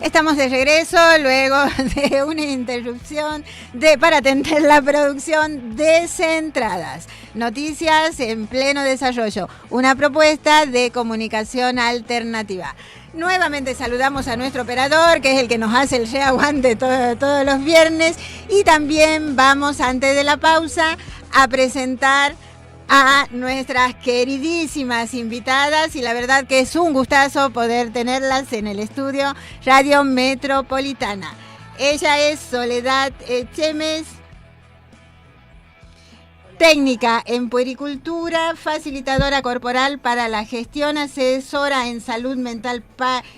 Estamos de regreso luego de una interrupción para atender la producción Descentradas. Noticias en pleno desarrollo. Una propuesta de comunicación alternativa. Nuevamente saludamos a nuestro operador, que es el que nos hace el reaguante todos los viernes. Y también vamos, antes de la pausa, a presentar a nuestras queridísimas invitadas, y la verdad que es un gustazo poder tenerlas en el estudio Radio Metropolitana. Ella es Soledad Chemes, técnica en puericultura, facilitadora corporal para la gestión, asesora en salud mental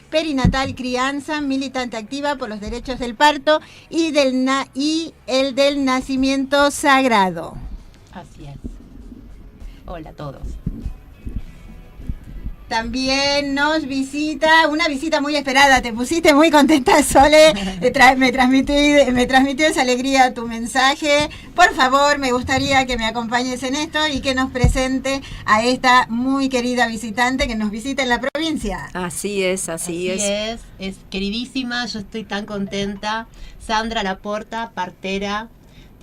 perinatal, crianza, militante activa por los derechos del parto y el del nacimiento sagrado. Así es. Hola a todos. También nos visita, una visita muy esperada. Te pusiste muy contenta, Sole. Me transmitió esa alegría tu mensaje. Por favor, me gustaría que me acompañes en esto y que nos presente a esta muy querida visitante que nos visita en la provincia. Así es. Es queridísima, yo estoy tan contenta. Sandra Laporta, partera.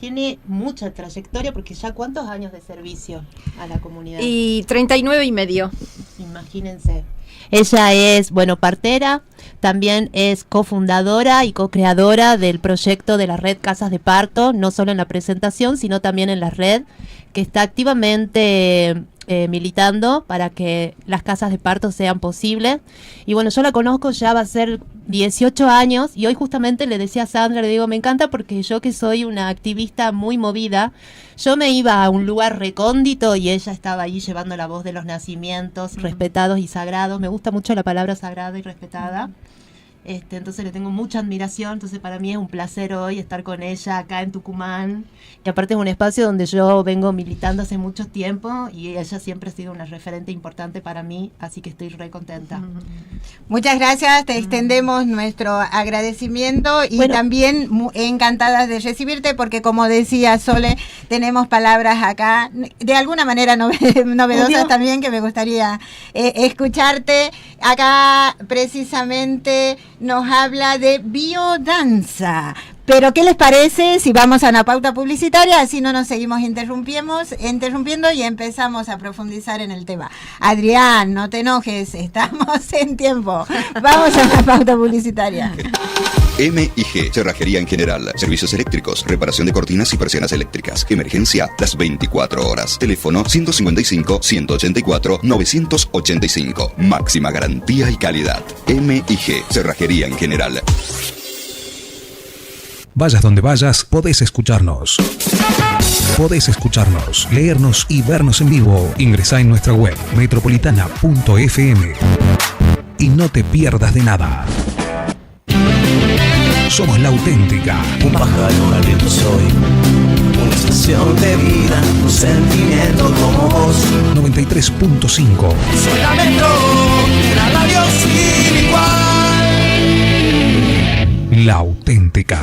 Tiene mucha trayectoria, porque ya ¿cuántos años de servicio a la comunidad? Y 39 y medio. Imagínense. Ella es, partera, también es cofundadora y co-creadora del proyecto de la red Casas de Parto, no solo en la presentación, sino también en la red, que está activamente militando para que las casas de parto sean posibles. Y yo la conozco, ya va a ser 18 años, y hoy justamente le decía a Sandra, le digo, me encanta porque yo, que soy una activista muy movida, yo me iba a un lugar recóndito y ella estaba ahí llevando la voz de los nacimientos respetados y sagrados. Me gusta mucho la palabra sagrada y respetada. Entonces le tengo mucha admiración, entonces para mí es un placer hoy estar con ella acá en Tucumán, que aparte es un espacio donde yo vengo militando hace mucho tiempo y ella siempre ha sido una referente importante para mí, así que estoy re contenta. Muchas gracias, te extendemos nuestro agradecimiento y también encantadas de recibirte, porque como decía Sole, tenemos palabras acá de alguna manera novedosas también, que me gustaría escucharte. Acá precisamente nos habla de biodanza. Pero ¿qué les parece si vamos a una pauta publicitaria? Así no nos seguimos interrumpiendo y empezamos a profundizar en el tema. Adrián, no te enojes, estamos en tiempo. Vamos a una pauta publicitaria. M&G, cerrajería en general, servicios eléctricos, reparación de cortinas y persianas eléctricas, emergencia las 24 horas. Teléfono 155-184-985. Máxima garantía y calidad. M&G, cerrajería en general. Vayas donde vayas, podés escucharnos. Podés escucharnos, leernos y vernos en vivo. Ingresá en nuestra web metropolitana.fm y no te pierdas de nada. Somos La Auténtica. Un pájaro al viento soy, una estación de vida, un sentimiento como vos. 93.5. Soy la metro, la radio sin igual. La Auténtica.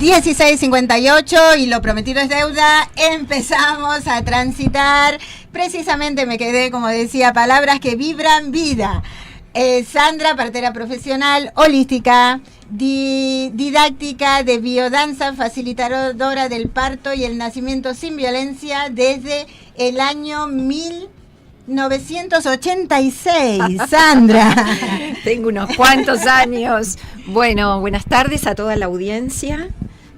...16:58 y lo prometido es deuda. Empezamos a transitar. Precisamente me quedé, como decía, palabras que vibran vida. Sandra, partera profesional, holística, didáctica de biodanza, facilitadora del parto y el nacimiento sin violencia desde el año 1986. Sandra. Tengo unos cuantos años. Bueno, buenas tardes a toda la audiencia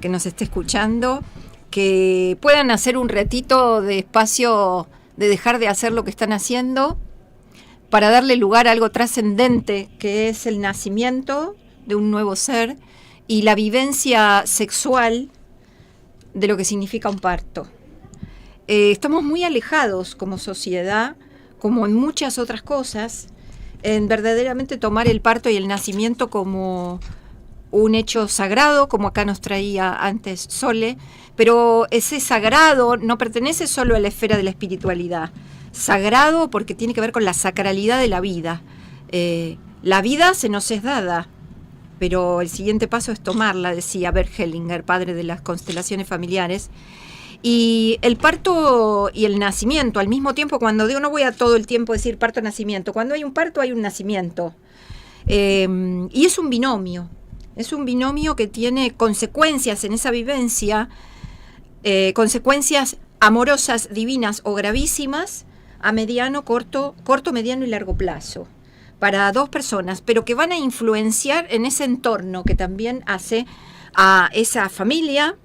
que nos esté escuchando, que puedan hacer un ratito de espacio de dejar de hacer lo que están haciendo para darle lugar a algo trascendente, que es el nacimiento de un nuevo ser y la vivencia sexual de lo que significa un parto. Estamos muy alejados como sociedad, como en muchas otras cosas, en verdaderamente tomar el parto y el nacimiento como un hecho sagrado, como acá nos traía antes Sole, pero ese sagrado no pertenece solo a la esfera de la espiritualidad. Sagrado porque tiene que ver con la sacralidad de la vida. La vida se nos es dada, pero el siguiente paso es tomarla, decía Bert Hellinger, padre de las constelaciones familiares. Y el parto y el nacimiento, al mismo tiempo, cuando digo, no voy a todo el tiempo decir parto-nacimiento, cuando hay un parto hay un nacimiento. Y es un binomio que tiene consecuencias en esa vivencia, consecuencias amorosas, divinas o gravísimas, a mediano, corto, mediano y largo plazo, para dos personas, pero que van a influenciar en ese entorno que también hace a esa familia,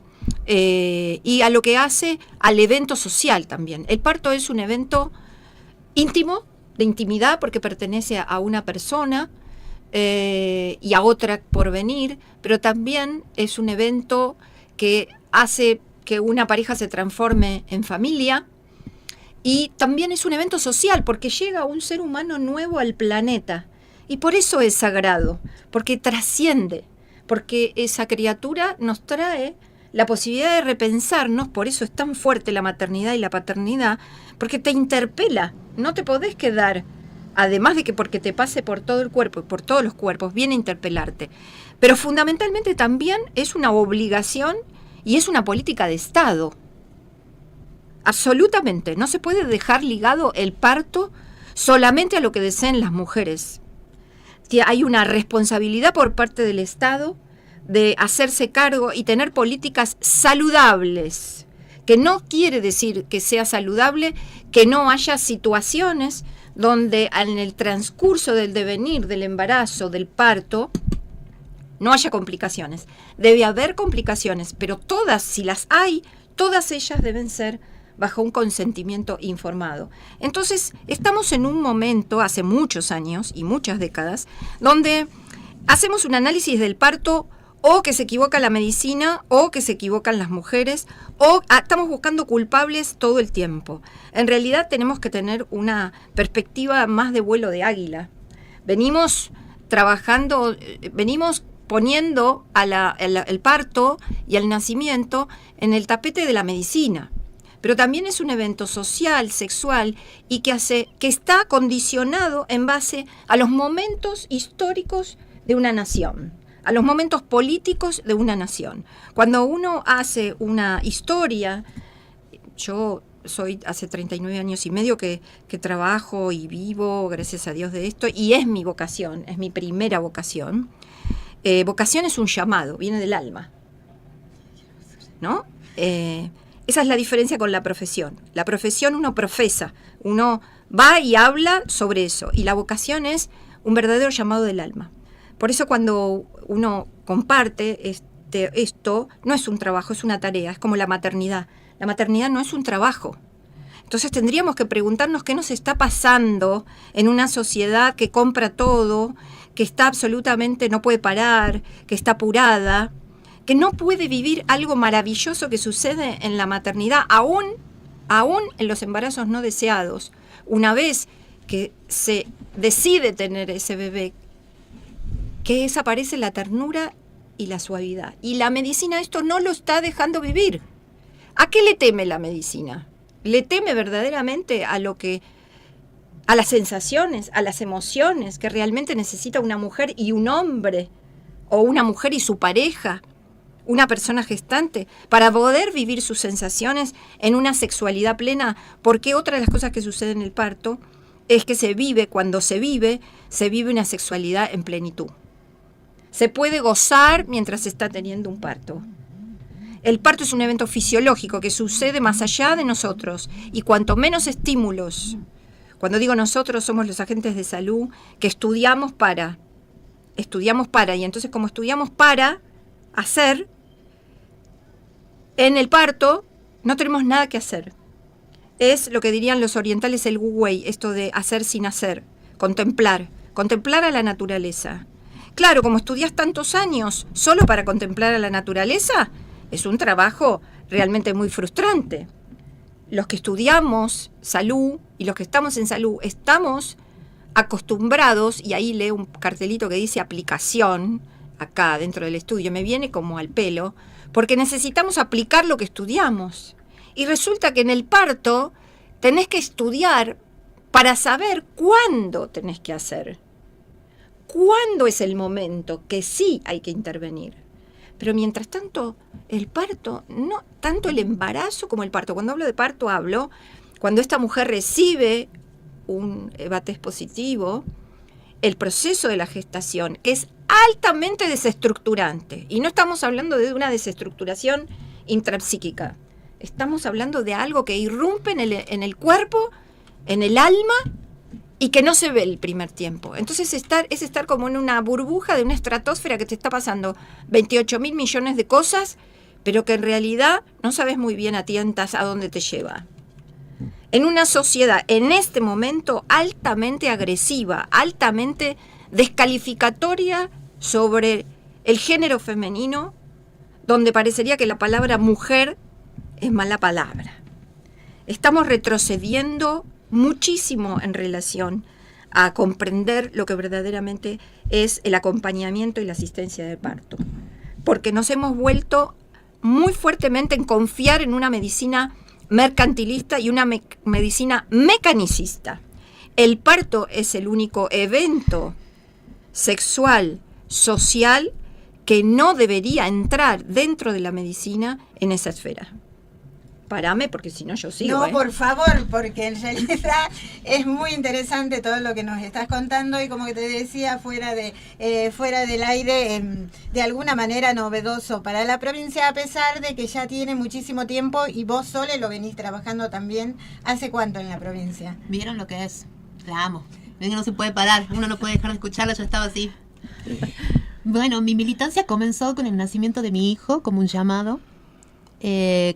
y a lo que hace al evento social también. El parto es un evento íntimo, de intimidad, porque pertenece a una persona y a otra por venir, pero también es un evento que hace que una pareja se transforme en familia, y también es un evento social, porque llega un ser humano nuevo al planeta, y por eso es sagrado, porque trasciende, porque esa criatura nos trae la posibilidad de repensarnos. Por eso es tan fuerte la maternidad y la paternidad, porque te interpela, no te podés quedar, además de que porque te pase por todo el cuerpo y por todos los cuerpos, viene a interpelarte, pero fundamentalmente también es una obligación y es una política de Estado. Absolutamente, no se puede dejar ligado el parto solamente a lo que deseen las mujeres. Hay una responsabilidad por parte del Estado de hacerse cargo y tener políticas saludables, que no quiere decir que sea saludable que no haya situaciones donde en el transcurso del devenir, del embarazo, del parto, no haya complicaciones. Debe haber complicaciones, pero todas, si las hay, todas ellas deben ser bajo un consentimiento informado. Entonces, estamos en un momento, hace muchos años y muchas décadas, donde hacemos un análisis del parto, o que se equivoca la medicina, o que se equivocan las mujeres, o estamos buscando culpables todo el tiempo. En realidad tenemos que tener una perspectiva más de vuelo de águila. Venimos trabajando, venimos poniendo el parto y el nacimiento en el tapete de la medicina. Pero también es un evento social, sexual, y que está condicionado en base a los momentos históricos de una nación, a los momentos políticos de una nación. Cuando uno hace una historia, yo soy hace 39 años y medio que trabajo y vivo, gracias a Dios, de esto, y es mi vocación, es mi primera vocación. Vocación es un llamado, viene del alma, ¿no? Esa es la diferencia con la profesión. La profesión uno profesa, uno va y habla sobre eso, y la vocación es un verdadero llamado del alma. Por eso cuando uno comparte esto, no es un trabajo, es una tarea, es como la maternidad. La maternidad no es un trabajo. Entonces tendríamos que preguntarnos qué nos está pasando en una sociedad que compra todo, que está absolutamente, no puede parar, que está apurada, que no puede vivir algo maravilloso que sucede en la maternidad, aún en los embarazos no deseados. Una vez que se decide tener ese bebé, que desaparece la ternura y la suavidad. Y la medicina esto no lo está dejando vivir. ¿A qué le teme la medicina? Le teme verdaderamente a las sensaciones, a las emociones que realmente necesita una mujer y un hombre, o una mujer y su pareja, una persona gestante, para poder vivir sus sensaciones en una sexualidad plena, porque otra de las cosas que sucede en el parto es que cuando se vive una sexualidad en plenitud. Se puede gozar mientras se está teniendo un parto. El parto es un evento fisiológico que sucede más allá de nosotros, y cuanto menos estímulos, cuando digo nosotros somos los agentes de salud que estudiamos para, y entonces como estudiamos para hacer, en el parto no tenemos nada que hacer. Es lo que dirían los orientales el Wu Wei, esto de hacer sin hacer, contemplar a la naturaleza. Claro, como estudias tantos años solo para contemplar a la naturaleza, es un trabajo realmente muy frustrante. Los que estudiamos salud y los que estamos en salud estamos acostumbrados, y ahí leo un cartelito que dice aplicación, acá dentro del estudio, me viene como al pelo, porque necesitamos aplicar lo que estudiamos. Y resulta que en el parto tenés que estudiar para saber cuándo tenés que hacer. ¿Cuándo es el momento que sí hay que intervenir? Pero mientras tanto, el parto, no tanto el embarazo como el parto. Cuando hablo de parto, hablo cuando esta mujer recibe un EVA-test positivo, el proceso de la gestación, que es altamente desestructurante. Y no estamos hablando de una desestructuración intrapsíquica. Estamos hablando de algo que irrumpe en el cuerpo, en el alma, y que no se ve el primer tiempo. Entonces es estar como en una burbuja de una estratosfera que te está pasando 28.000 millones de cosas, pero que en realidad no sabes muy bien a tientas a dónde te lleva. En una sociedad en este momento altamente agresiva, altamente descalificatoria sobre el género femenino, donde parecería que la palabra mujer es mala palabra. Estamos retrocediendo muchísimo en relación a comprender lo que verdaderamente es el acompañamiento y la asistencia de parto, porque nos hemos vuelto muy fuertemente en confiar en una medicina mercantilista y una medicina mecanicista. El parto es el único evento sexual, social, que no debería entrar dentro de la medicina en esa esfera. Parame, porque si no yo sigo. No, por favor, porque en realidad es muy interesante todo lo que nos estás contando y como que te decía fuera del aire, de alguna manera novedoso para la provincia, a pesar de que ya tiene muchísimo tiempo y vos, Sole, lo venís trabajando también. ¿Hace cuánto en la provincia? ¿Vieron lo que es? La amo. Ven que no se puede parar, uno no puede dejar de escucharla, yo estaba así. Bueno, mi militancia comenzó con el nacimiento de mi hijo, como un llamado.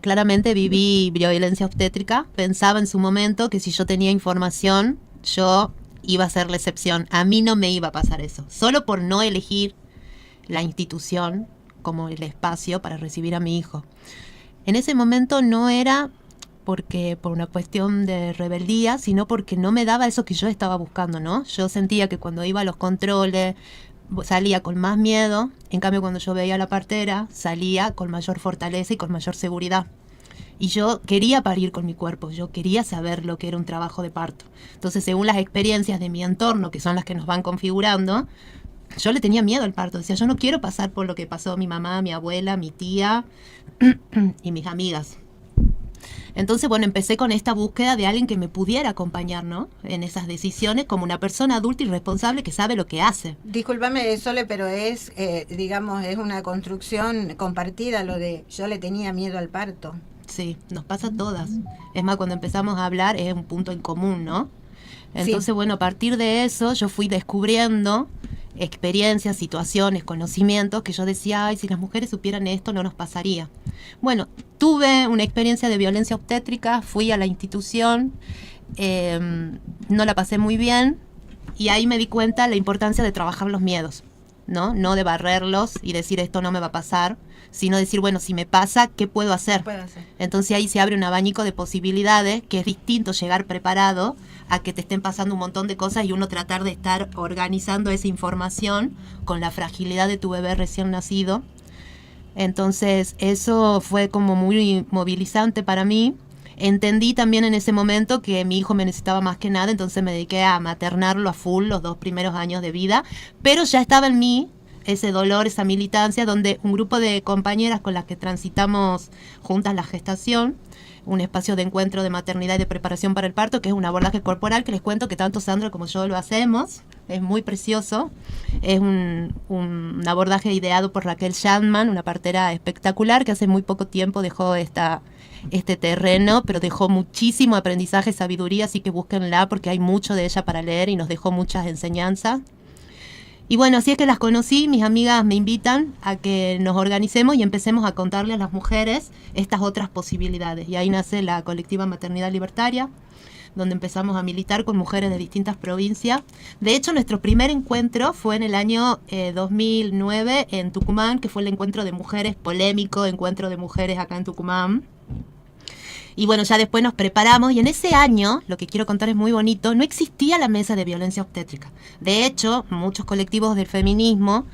Claramente viví violencia obstétrica. Pensaba en su momento que si yo tenía información, yo iba a ser la excepción. A mí no me iba a pasar eso. Solo por no elegir la institución como el espacio para recibir a mi hijo. En ese momento no era por una cuestión de rebeldía, sino porque no me daba eso que yo estaba buscando, ¿no? Yo sentía que cuando iba a los controles salía con más miedo, en cambio cuando yo veía a la partera salía con mayor fortaleza y con mayor seguridad. Y yo quería parir con mi cuerpo, yo quería saber lo que era un trabajo de parto. Entonces, según las experiencias de mi entorno, que son las que nos van configurando, yo le tenía miedo al parto. Decía, yo no quiero pasar por lo que pasó mi mamá, mi abuela, mi tía y mis amigas. Entonces, bueno, empecé con esta búsqueda de alguien que me pudiera acompañar, ¿no? En esas decisiones, como una persona adulta y responsable que sabe lo que hace. Discúlpame, Sole, pero es, digamos, es una construcción compartida lo de yo le tenía miedo al parto. Sí, nos pasa a todas. Es más, cuando empezamos a hablar es un punto en común, ¿no? Entonces, bueno, a partir de eso yo fui descubriendo experiencias, situaciones, conocimientos que yo decía, ay, si las mujeres supieran esto no nos pasaría. Bueno, tuve una experiencia de violencia obstétrica, fui a la institución, no la pasé muy bien y ahí me di cuenta la importancia de trabajar los miedos, ¿no? No de barrerlos y decir esto no me va a pasar, sino decir, bueno, si me pasa, ¿qué puedo hacer? Entonces ahí se abre un abanico de posibilidades que es distinto llegar preparado a que te estén pasando un montón de cosas y uno tratar de estar organizando esa información con la fragilidad de tu bebé recién nacido. Entonces eso fue como muy movilizante para mí. Entendí también en ese momento que mi hijo me necesitaba más que nada, entonces me dediqué a maternarlo a full los 2 primeros años de vida, pero ya estaba en mí ese dolor, esa militancia, donde un grupo de compañeras con las que transitamos juntas la gestación, un espacio de encuentro de maternidad y de preparación para el parto, que es un abordaje corporal que les cuento que tanto Sandra como yo lo hacemos, es muy precioso, es un abordaje ideado por Raquel Shandman, una partera espectacular que hace muy poco tiempo dejó este terreno, pero dejó muchísimo aprendizaje, sabiduría, así que búsquenla porque hay mucho de ella para leer y nos dejó muchas enseñanzas. Y bueno, así es que las conocí, mis amigas me invitan a que nos organicemos y empecemos a contarle a las mujeres estas otras posibilidades. Y ahí nace la colectiva Maternidad Libertaria, donde empezamos a militar con mujeres de distintas provincias. De hecho, nuestro primer encuentro fue en el año 2009 en Tucumán, que fue el encuentro de mujeres, polémico encuentro de mujeres acá en Tucumán. Y bueno, ya después nos preparamos y en ese año, lo que quiero contar es muy bonito, no existía la mesa de violencia obstétrica. De hecho, muchos colectivos del feminismo,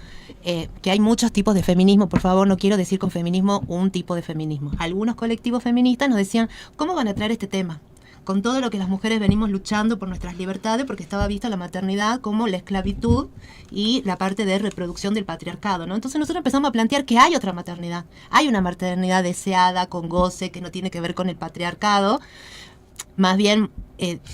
que hay muchos tipos de feminismo, por favor, no quiero decir con feminismo un tipo de feminismo. Algunos colectivos feministas nos decían, ¿cómo van a traer este tema? Con todo lo que las mujeres venimos luchando por nuestras libertades, porque estaba vista la maternidad como la esclavitud y la parte de reproducción del patriarcado, ¿no? Entonces nosotros empezamos a plantear que hay otra maternidad. Hay una maternidad deseada, con goce, que no tiene que ver con el patriarcado. Más bien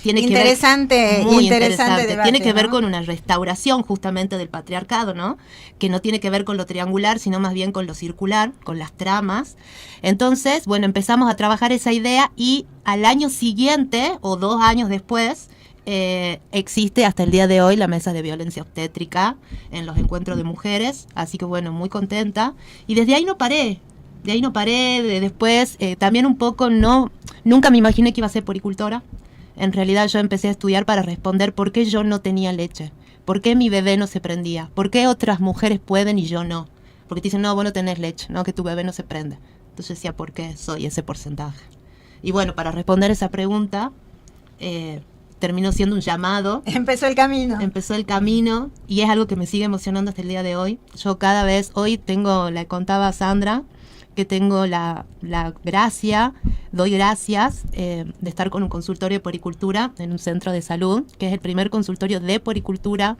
tiene que ver... Muy interesante debate, tiene que ver, ¿no?, con una restauración justamente del patriarcado, ¿no? Que no tiene que ver con lo triangular, sino más bien con lo circular, con las tramas. Entonces, bueno, empezamos a trabajar esa idea y al año siguiente, o 2 años después, existe hasta el día de hoy la mesa de violencia obstétrica en los encuentros de mujeres. Así que bueno, muy contenta. Y desde ahí no paré. Después también un poco nunca me imaginé que iba a ser poricultora. En realidad yo empecé a estudiar para responder por qué yo no tenía leche, por qué mi bebé no se prendía, por qué otras mujeres pueden y yo no. Porque te dicen, no, vos no tenés leche, no, que tu bebé no se prende. Entonces decía, ¿por qué soy ese porcentaje? Y bueno, para responder esa pregunta, terminó siendo un llamado. Empezó el camino y es algo que me sigue emocionando hasta el día de hoy. Yo cada vez, hoy le contaba a Sandra, que tengo la gracia, doy gracias de estar con un consultorio de poricultura en un centro de salud, que es el primer consultorio de poricultura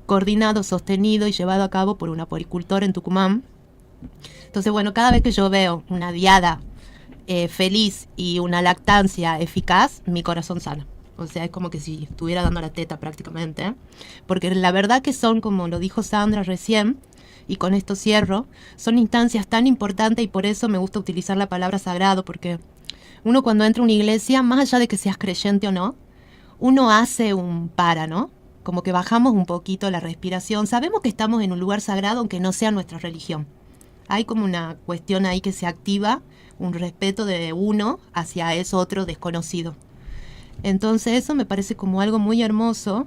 coordinado, sostenido y llevado a cabo por una poricultora en Tucumán. Entonces, bueno, cada vez que yo veo una diada feliz y una lactancia eficaz, mi corazón sana. O sea, es como que si estuviera dando la teta prácticamente, ¿eh? Porque la verdad que son, como lo dijo Sandra recién, y con esto cierro, son instancias tan importantes y por eso me gusta utilizar la palabra sagrado, porque uno cuando entra a una iglesia, más allá de que seas creyente o no, uno hace ¿no? Como que bajamos un poquito la respiración. Sabemos que estamos en un lugar sagrado aunque no sea nuestra religión. Hay como una cuestión ahí que se activa, un respeto de uno hacia eso otro desconocido. Entonces eso me parece como algo muy hermoso,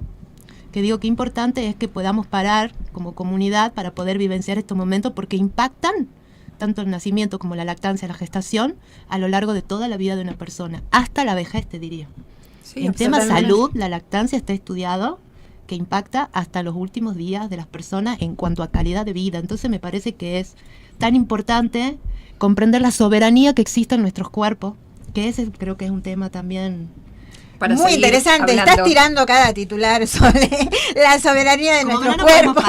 que digo que importante es que podamos parar como comunidad para poder vivenciar estos momentos, porque impactan tanto el nacimiento como la lactancia, la gestación, a lo largo de toda la vida de una persona, hasta la vejez, te diría. Sí, en tema salud, la lactancia está estudiado que impacta hasta los últimos días de las personas en cuanto a calidad de vida. Entonces me parece que es tan importante comprender la soberanía que existe en nuestros cuerpos, que ese creo que es un tema también muy interesante. Hablando. Estás tirando cada titular sobre la soberanía de nuestros cuerpos.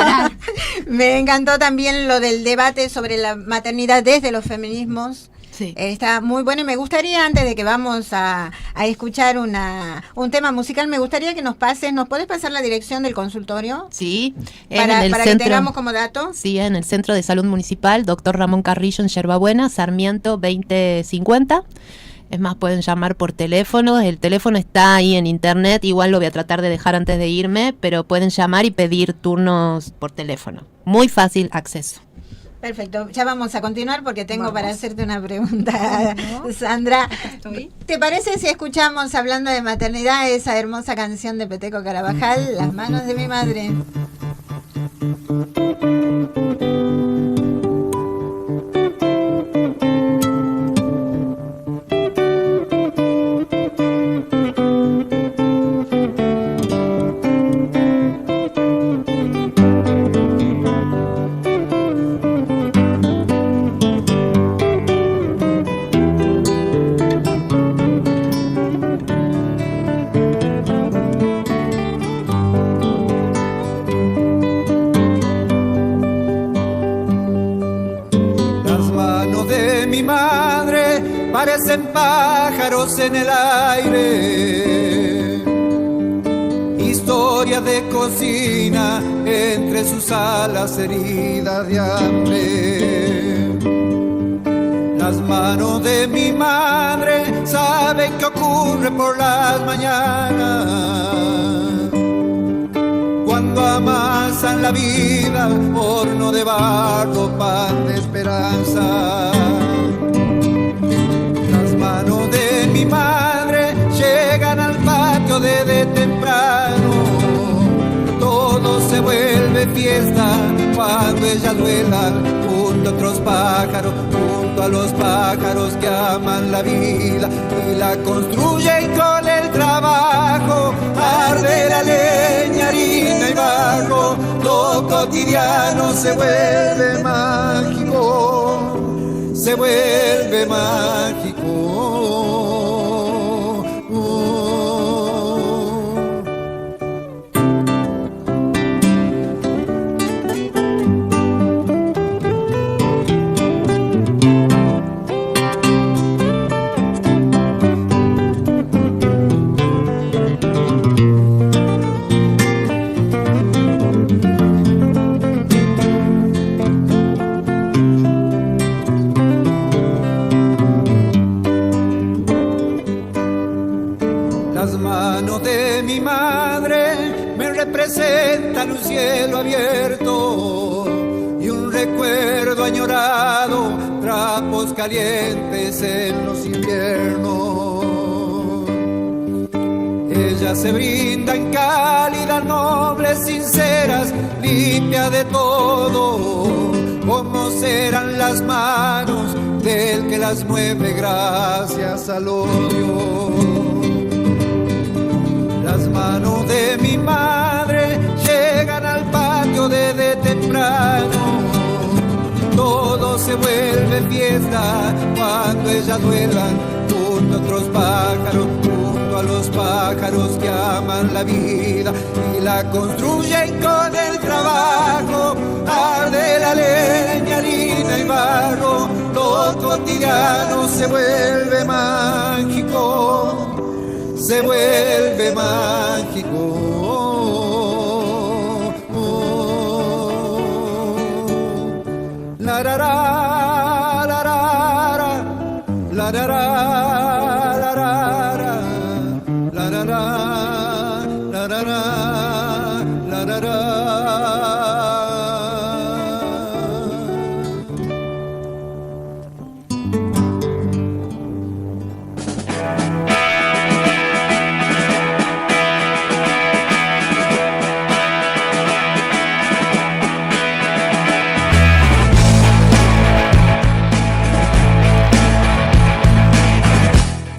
Me encantó también lo del debate sobre la maternidad desde los feminismos. Sí. Está muy bueno y me gustaría, antes de que vamos a escuchar un tema musical, me gustaría que nos ¿podés pasar la dirección del consultorio? Sí. Para que tengamos como dato. Sí, en el Centro de Salud Municipal, Dr. Ramón Carrillo en Yerbabuena, Sarmiento 2050. Es más, pueden llamar por teléfono, el teléfono está ahí en internet, igual lo voy a tratar de dejar antes de irme, pero pueden llamar y pedir turnos por teléfono. Muy fácil acceso. Perfecto, ya vamos a continuar porque tengo para hacerte una pregunta, Sandra. ¿Te parece si escuchamos, hablando de maternidad, esa hermosa canción de Peteco Carabajal, Las manos de mi madre? Parecen pájaros en el aire, historia de cocina entre sus alas heridas de hambre. Las manos de mi madre saben qué ocurre por las mañanas, cuando amasan la vida, horno de barro, pan de esperanza. Mi madre llegan al patio desde temprano, todo se vuelve fiesta cuando ellas vuelan junto junto a otros pájaros, junto a los pájaros que aman la vida y la construyen con el trabajo. Arde la leña, harina y barro, lo cotidiano se vuelve mágico, se vuelve mágico. Representan un cielo abierto y un recuerdo añorado, trapos calientes en los inviernos. Ellas se brindan cálidas, nobles, sinceras, limpias de todo, como serán las manos del que las mueve gracias al odio. Las manos de mi madre llegan al patio desde temprano. Todo se vuelve fiesta cuando ellas vuelan junto a otros pájaros, junto a los pájaros que aman la vida y la construyen con el trabajo. Arde la leña, harina y barro, lo cotidiano se vuelve mágico, se vuelve mágico. La la la la la la la la la la la.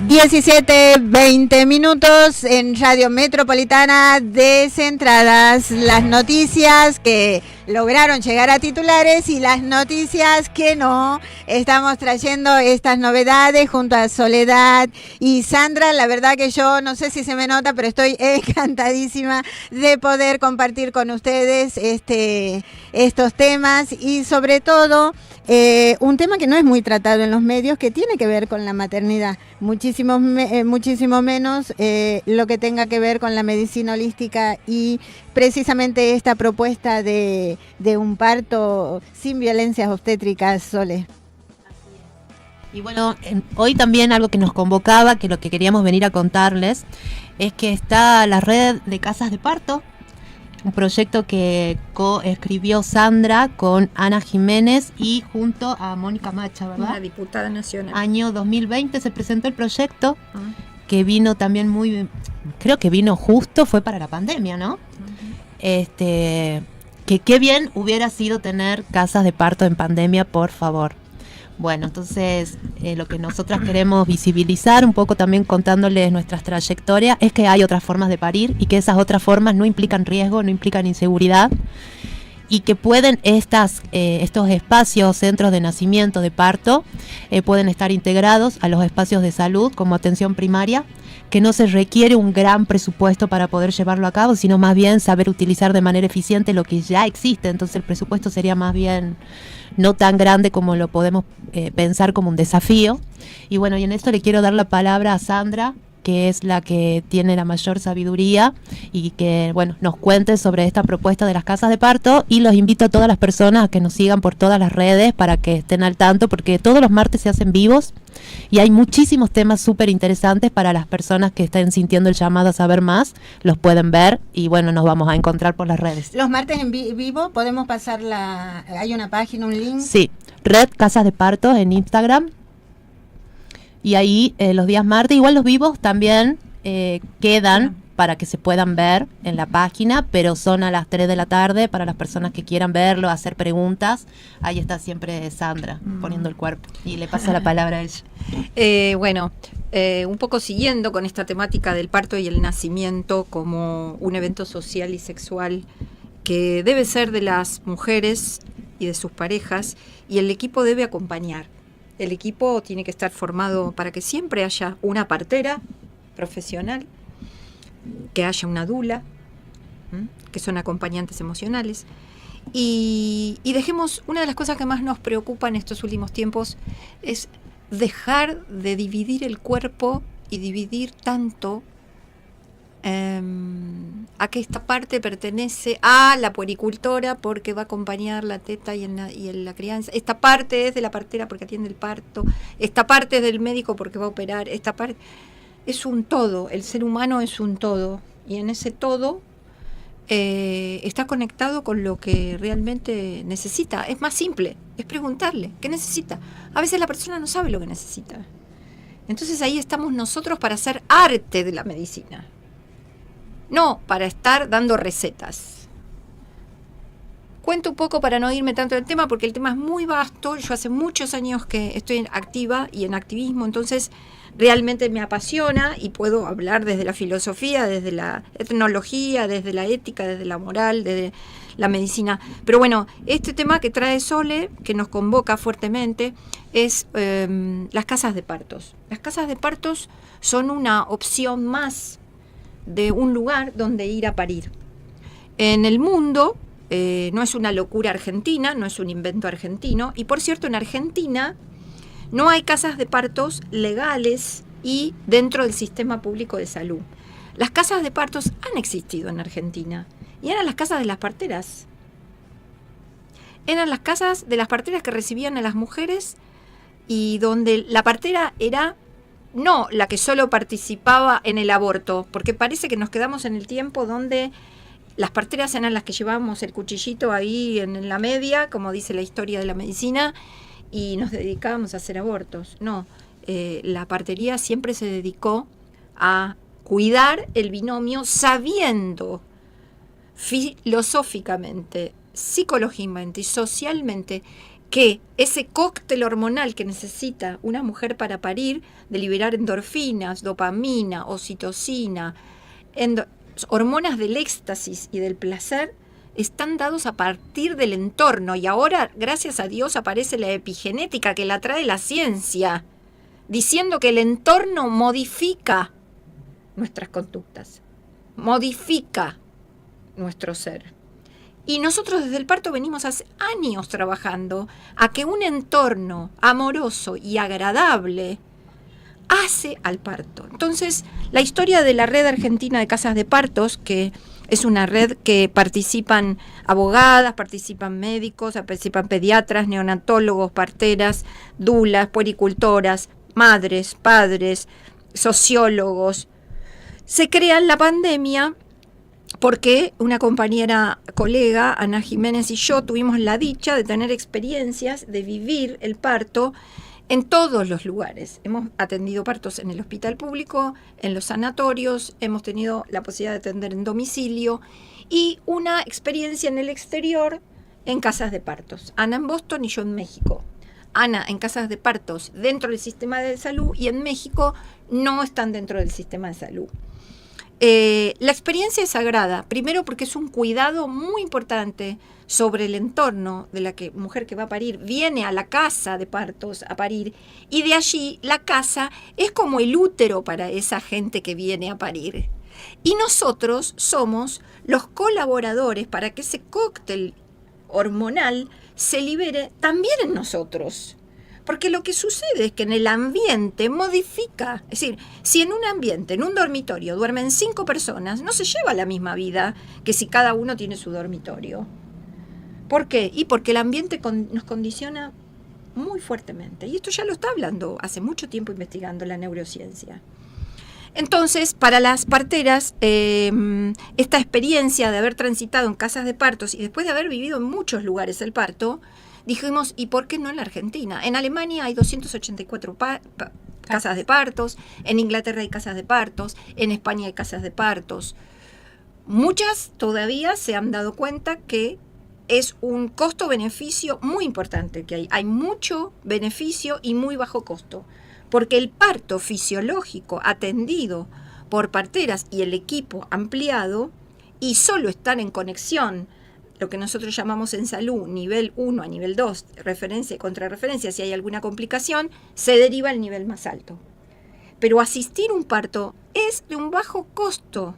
$17:20 en Radio Metropolitana Descentradas. Las noticias que lograron llegar a titulares y las noticias que no. Estamos trayendo estas novedades junto a Soledad y Sandra. La verdad que yo no sé si se me nota, pero estoy encantadísima de poder compartir con ustedes estos temas y sobre todo un tema que no es muy tratado en los medios, que tiene que ver con la maternidad, muchísimo menos lo que tenga que ver con la medicina holística y precisamente esta propuesta de un parto sin violencias obstétricas, Sole. Y bueno, hoy también algo que nos convocaba, que lo que queríamos venir a contarles, es que está la red de casas de parto, un proyecto que coescribió Sandra con Ana Jiménez y junto a Mónica Macha, ¿verdad? Una diputada nacional. Año 2020 se presentó el proyecto, que vino también creo que vino justo, fue para la pandemia, ¿no? Que qué bien hubiera sido tener casas de parto en pandemia, por favor. Bueno, entonces lo que nosotras queremos visibilizar, un poco también contándoles nuestras trayectorias, es que hay otras formas de parir y que esas otras formas no implican riesgo, no implican inseguridad y que pueden estos espacios, centros de nacimiento, de parto, pueden estar integrados a los espacios de salud como atención primaria, que no se requiere un gran presupuesto para poder llevarlo a cabo, sino más bien saber utilizar de manera eficiente lo que ya existe. Entonces el presupuesto sería más bien no tan grande como lo podemos pensar como un desafío. Y bueno, y en esto le quiero dar la palabra a Sandra, que es la que tiene la mayor sabiduría y que, bueno, nos cuente sobre esta propuesta de las casas de parto, y los invito a todas las personas a que nos sigan por todas las redes para que estén al tanto, porque todos los martes se hacen vivos y hay muchísimos temas súper interesantes para las personas que estén sintiendo el llamado a saber más, los pueden ver y bueno, nos vamos a encontrar por las redes. Los martes en vivo podemos pasar hay una página, un link. Sí, Red Casas de Parto en Instagram. Y ahí los días martes, igual los vivos también quedan para que se puedan ver en la página, pero son a las 3 de la tarde para las personas que quieran verlo, hacer preguntas. Ahí está siempre Sandra poniendo el cuerpo y le paso la palabra a ella. Un poco siguiendo con esta temática del parto y el nacimiento como un evento social y sexual que debe ser de las mujeres y de sus parejas, y el equipo debe acompañar. El equipo tiene que estar formado para que siempre haya una partera profesional, que haya una dula, que son acompañantes emocionales, y dejemos, una de las cosas que más nos preocupa en estos últimos tiempos es dejar de dividir el cuerpo y dividir tanto a que esta parte pertenece a la puericultora porque va a acompañar la teta y en la crianza, esta parte es de la partera porque atiende el parto, esta parte es del médico porque va a operar, esta parte es un todo, el ser humano es un todo, y en ese todo está conectado con lo que realmente necesita. Es más simple, es preguntarle, ¿qué necesita? A veces la persona no sabe lo que necesita. Entonces ahí estamos nosotros para hacer arte de la medicina, no para estar dando recetas. Cuento un poco para no irme tanto del tema, porque el tema es muy vasto. Yo hace muchos años que estoy activa y en activismo, entonces realmente me apasiona y puedo hablar desde la filosofía, desde la etnología, desde la ética, desde la moral, desde la medicina. Pero bueno, este tema que trae Sole, que nos convoca fuertemente, es las casas de partos. Las casas de partos son una opción más de un lugar donde ir a parir. En el mundo, no es una locura argentina, no es un invento argentino, y por cierto, en Argentina no hay casas de partos legales y dentro del sistema público de salud. Las casas de partos han existido en Argentina, y eran las casas de las parteras. Eran las casas de las parteras que recibían a las mujeres, y donde la partera era no la que solo participaba en el aborto, porque parece que nos quedamos en el tiempo donde las parteras eran las que llevábamos el cuchillito ahí en la media, como dice la historia de la medicina, y nos dedicábamos a hacer abortos. No, la partería siempre se dedicó a cuidar el binomio, sabiendo filosóficamente, psicológicamente y socialmente que ese cóctel hormonal que necesita una mujer para parir, de liberar endorfinas, dopamina, oxitocina, hormonas del éxtasis y del placer, están dados a partir del entorno. Y ahora, gracias a Dios, aparece la epigenética que la trae la ciencia, diciendo que el entorno modifica nuestras conductas, modifica nuestro ser. Y nosotros desde el parto venimos hace años trabajando a que un entorno amoroso y agradable hace al parto. Entonces, la historia de la Red Argentina de Casas de Partos, que es una red que participan abogadas, participan médicos, participan pediatras, neonatólogos, parteras, dulas, puericultoras, madres, padres, sociólogos, se crea en la pandemia porque una compañera, colega, Ana Jiménez y yo tuvimos la dicha de tener experiencias, de vivir el parto en todos los lugares. Hemos atendido partos en el hospital público, en los sanatorios, hemos tenido la posibilidad de atender en domicilio y una experiencia en el exterior en casas de partos. Ana en Boston y yo en México. Ana en casas de partos dentro del sistema de salud y en México no están dentro del sistema de salud. La experiencia es sagrada, primero porque es un cuidado muy importante sobre el entorno de la mujer que va a parir, viene a la casa de partos a parir, y de allí la casa es como el útero para esa gente que viene a parir. Y nosotros somos los colaboradores para que ese cóctel hormonal se libere también en nosotros. Porque lo que sucede es que en el ambiente modifica. Es decir, si en un ambiente, en un dormitorio, duermen 5 personas, no se lleva la misma vida que si cada uno tiene su dormitorio. ¿Por qué? Y porque el ambiente nos condiciona muy fuertemente. Y esto ya lo está hablando hace mucho tiempo investigando la neurociencia. Entonces, para las parteras, esta experiencia de haber transitado en casas de partos y después de haber vivido en muchos lugares el parto, dijimos, ¿y por qué no en la Argentina? En Alemania hay 284 casas de partos, en Inglaterra hay casas de partos, en España hay casas de partos. Muchas todavía se han dado cuenta que es un costo-beneficio muy importante que hay. Hay mucho beneficio y muy bajo costo, porque el parto fisiológico atendido por parteras y el equipo ampliado, y solo están en conexión, lo que nosotros llamamos en salud nivel 1 a nivel 2, referencia y contrarreferencia, si hay alguna complicación, se deriva al nivel más alto. Pero asistir a un parto es de un bajo costo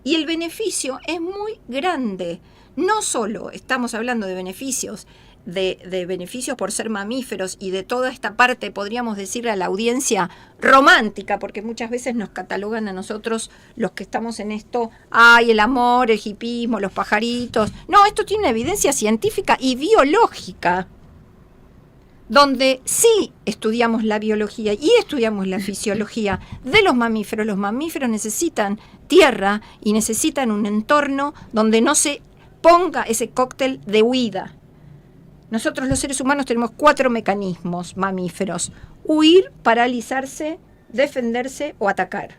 y el beneficio es muy grande. No solo estamos hablando de beneficios, de beneficios por ser mamíferos y de toda esta parte, podríamos decirle a la audiencia, romántica, porque muchas veces nos catalogan a nosotros, los que estamos en esto, ay, el amor, el hipismo, los pajaritos. No, esto tiene una evidencia científica y biológica, donde sí estudiamos la biología y estudiamos la fisiología de los mamíferos. Los mamíferos necesitan tierra y necesitan un entorno donde no se ponga ese cóctel de huida. Nosotros los seres humanos tenemos 4 mecanismos mamíferos: huir, paralizarse, defenderse o atacar.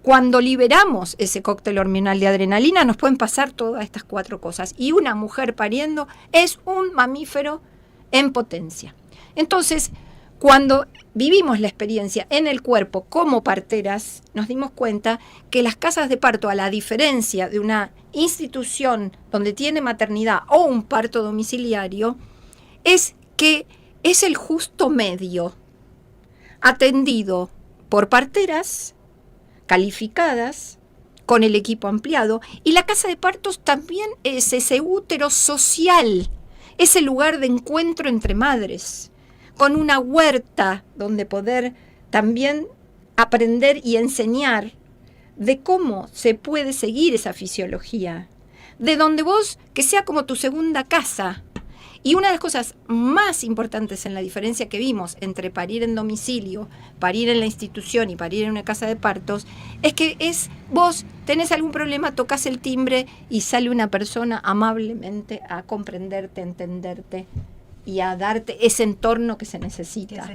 Cuando liberamos ese cóctel hormonal de adrenalina nos pueden pasar todas estas 4 cosas, y una mujer pariendo es un mamífero en potencia. Entonces, cuando vivimos la experiencia en el cuerpo como parteras, nos dimos cuenta que las casas de parto, a la diferencia de una institución donde tiene maternidad o un parto domiciliario, es que es el justo medio, atendido por parteras calificadas, con el equipo ampliado, y la casa de partos también es ese útero social, ese lugar de encuentro entre madres, con una huerta donde poder también aprender y enseñar de cómo se puede seguir esa fisiología, de donde vos, que sea como tu segunda casa. Y una de las cosas más importantes en la diferencia que vimos entre parir en domicilio, parir en la institución y parir en una casa de partos, es que vos tenés algún problema, tocas el timbre y sale una persona amablemente a comprenderte, a entenderte y a darte ese entorno que se necesita.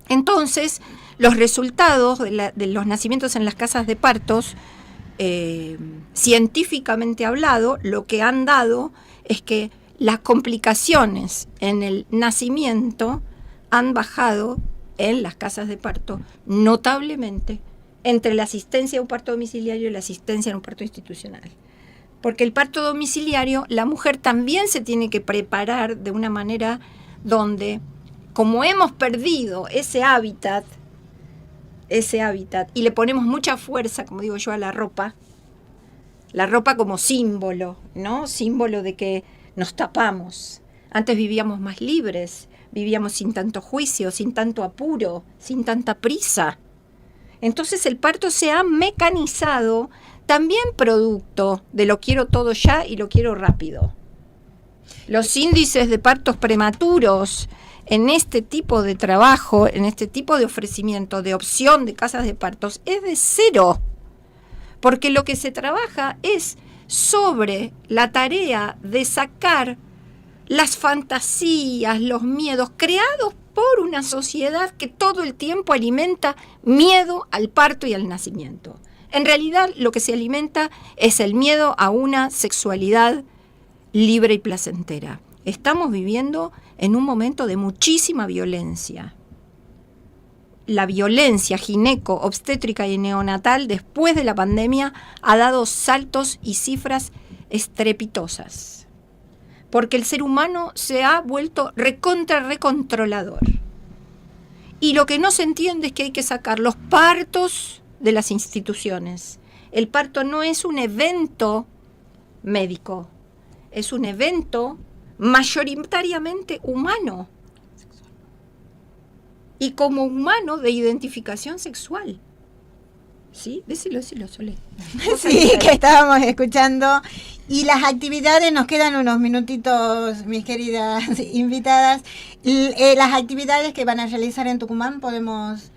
Entonces, los resultados de los nacimientos en las casas de partos, científicamente hablado, lo que han dado es que las complicaciones en el nacimiento han bajado en las casas de parto notablemente entre la asistencia a un parto domiciliario y la asistencia a un parto institucional. Porque el parto domiciliario, la mujer también se tiene que preparar de una manera donde, como hemos perdido ese hábitat, y le ponemos mucha fuerza, como digo yo, a la ropa como símbolo, ¿no? Símbolo de que nos tapamos. Antes vivíamos más libres, vivíamos sin tanto juicio, sin tanto apuro, sin tanta prisa. Entonces el parto se ha mecanizado, también producto de lo quiero todo ya y lo quiero rápido. Los índices de partos prematuros en este tipo de trabajo, en este tipo de ofrecimiento, de opción de casas de partos, es de 0. Porque lo que se trabaja es sobre la tarea de sacar las fantasías, los miedos creados por una sociedad que todo el tiempo alimenta miedo al parto y al nacimiento. En realidad, lo que se alimenta es el miedo a una sexualidad libre y placentera. Estamos viviendo en un momento de muchísima violencia. La violencia gineco, obstétrica y neonatal después de la pandemia ha dado saltos y cifras estrepitosas. Porque el ser humano se ha vuelto recontrolador. Y lo que no se entiende es que hay que sacar los partos de las instituciones. El parto no es un evento médico, es un evento mayoritariamente humano. Y como humano de identificación sexual. ¿Sí? Decilo, Solé. Sí, que estábamos escuchando. Y las actividades, nos quedan unos minutitos, mis queridas invitadas. Las actividades que van a realizar en Tucumán, podemos...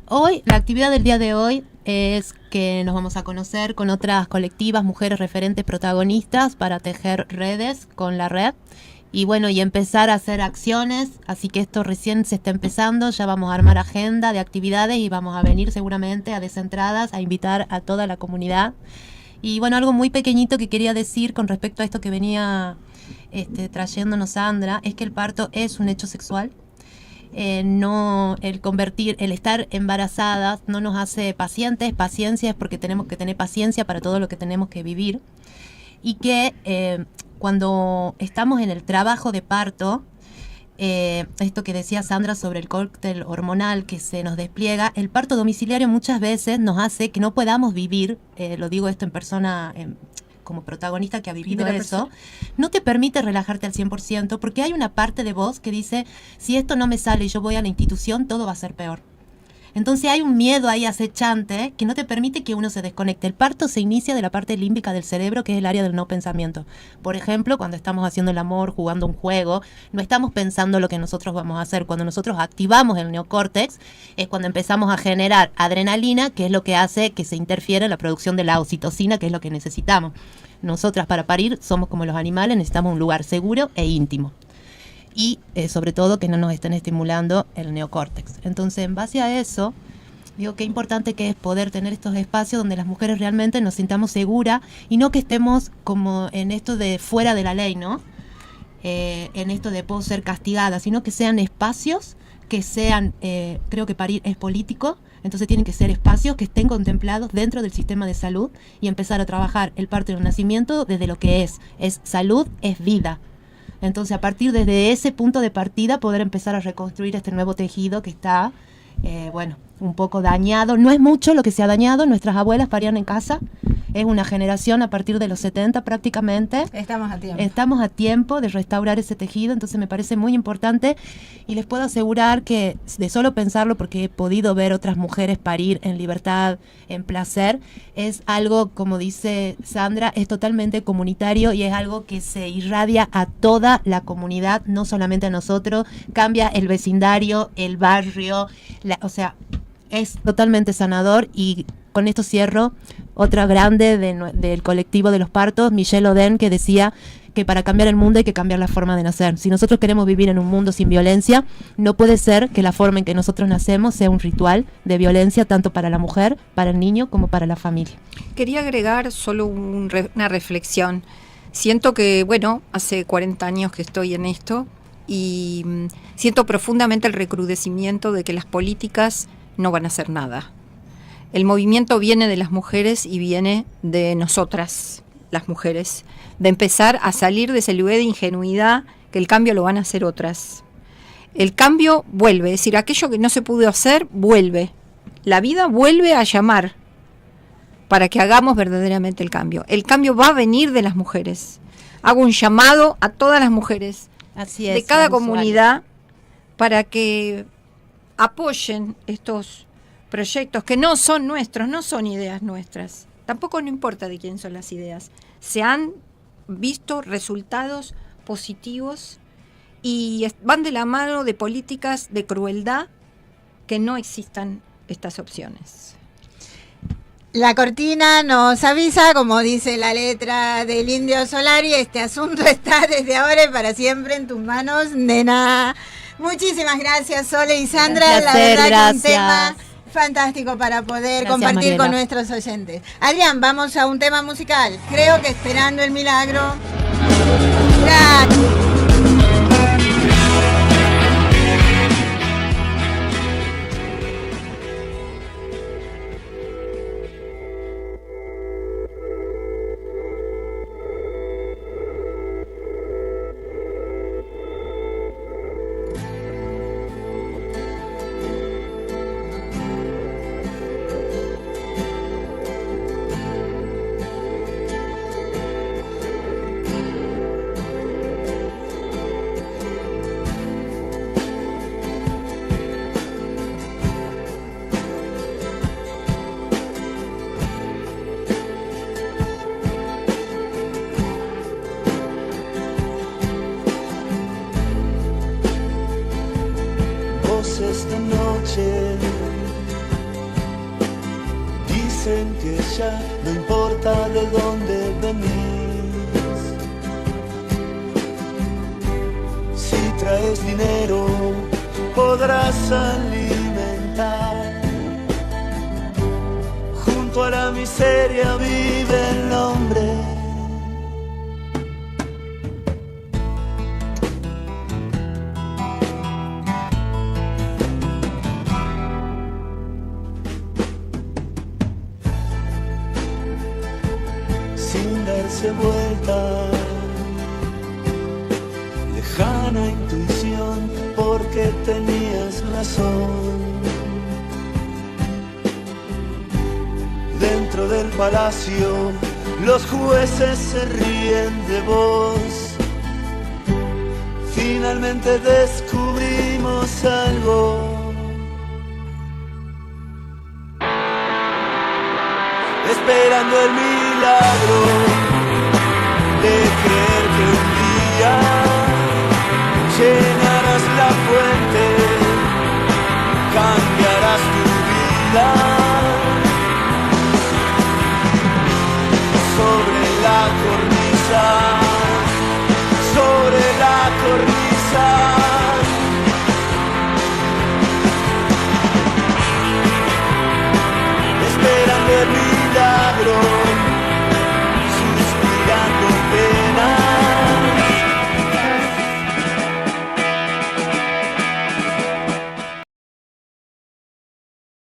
Hoy, la actividad del día de hoy es que nos vamos a conocer con otras colectivas, mujeres referentes protagonistas para tejer redes con la red. Y bueno, y empezar a hacer acciones, así que esto recién se está empezando, ya vamos a armar agenda de actividades y vamos a venir seguramente a Descentradas a invitar a toda la comunidad. Y bueno, algo muy pequeñito que quería decir con respecto a esto que venía trayéndonos Sandra, es que el parto es un hecho sexual. No, el estar embarazadas no nos hace pacientes, paciencia es porque tenemos que tener paciencia para todo lo que tenemos que vivir. Y que cuando estamos en el trabajo de parto, esto que decía Sandra sobre el cóctel hormonal que se nos despliega, el parto domiciliario muchas veces nos hace que no podamos vivir, lo digo esto en persona, como protagonista que ha vivido eso, no te permite relajarte al 100% porque hay una parte de vos que dice, si esto no me sale y yo voy a la institución, todo va a ser peor. Entonces hay un miedo ahí acechante que no te permite que uno se desconecte. El parto se inicia de la parte límbica del cerebro, que es el área del no pensamiento. Por ejemplo, cuando estamos haciendo el amor, jugando un juego, no estamos pensando lo que nosotros vamos a hacer. Cuando nosotros activamos el neocórtex, es cuando empezamos a generar adrenalina, que es lo que hace que se interfiera en la producción de la oxitocina, que es lo que necesitamos. Nosotras para parir somos como los animales, necesitamos un lugar seguro e íntimo. Y sobre todo que no nos estén estimulando el neocórtex. Entonces, en base a eso, digo qué importante que es poder tener estos espacios donde las mujeres realmente nos sintamos seguras y no que estemos como en esto de fuera de la ley, ¿no? En esto de puedo ser castigada, sino que sean espacios que sean, creo que parir es político, entonces tienen que ser espacios que estén contemplados dentro del sistema de salud y empezar a trabajar el parto y el nacimiento desde lo que es salud, es vida. Entonces, a partir desde ese punto de partida, poder empezar a reconstruir este nuevo tejido que está, un poco dañado. No es mucho lo que se ha dañado. Nuestras abuelas parían en casa. Es una generación a partir de los 70 prácticamente. Estamos a tiempo. Estamos a tiempo de restaurar ese tejido, entonces me parece muy importante y les puedo asegurar que de solo pensarlo, porque he podido ver otras mujeres parir en libertad, en placer, es algo, como dice Sandra, es totalmente comunitario y es algo que se irradia a toda la comunidad, no solamente a nosotros, cambia el vecindario, el barrio, es totalmente sanador. Y con esto cierro, otra grande del colectivo de los partos, Michelle Oden, que decía que para cambiar el mundo hay que cambiar la forma de nacer. Si nosotros queremos vivir en un mundo sin violencia, no puede ser que la forma en que nosotros nacemos sea un ritual de violencia tanto para la mujer, para el niño, como para la familia. Quería agregar solo una reflexión. Siento que, hace 40 años que estoy en esto y siento profundamente el recrudecimiento de que las políticas no van a hacer nada. El movimiento viene de las mujeres y viene de nosotras, las mujeres, de empezar a salir de ese lugar de ingenuidad que el cambio lo van a hacer otras. El cambio vuelve, es decir, aquello que no se pudo hacer, vuelve. La vida vuelve a llamar para que hagamos verdaderamente el cambio. El cambio va a venir de las mujeres. Hago un llamado a todas las mujeres de cada comunidad para que apoyen estos proyectos que no son nuestros, no son ideas nuestras. Tampoco no importa de quién son las ideas. Se han visto resultados positivos y van de la mano de políticas de crueldad que no existan estas opciones. La cortina nos avisa, como dice la letra del Indio Solari, este asunto está desde ahora y para siempre en tus manos, nena. Muchísimas gracias, Sole y Sandra. Un placer, la verdad gracias. Que un tema fantástico para poder compartir Mariela. con nuestros oyentes. Adrián, vamos a un tema musical. Creo que Esperando el Milagro. Gracias. Esta noche dicen que ya no importa de dónde venís, tienes dinero podrás alimentar. Junto a la miseria vive el hombre. Sin darse vuelta, lejana intuición, porque tenías razón. Dentro del palacio los jueces se ríen de vos. Finalmente descubrimos algo. Esperando el milagro.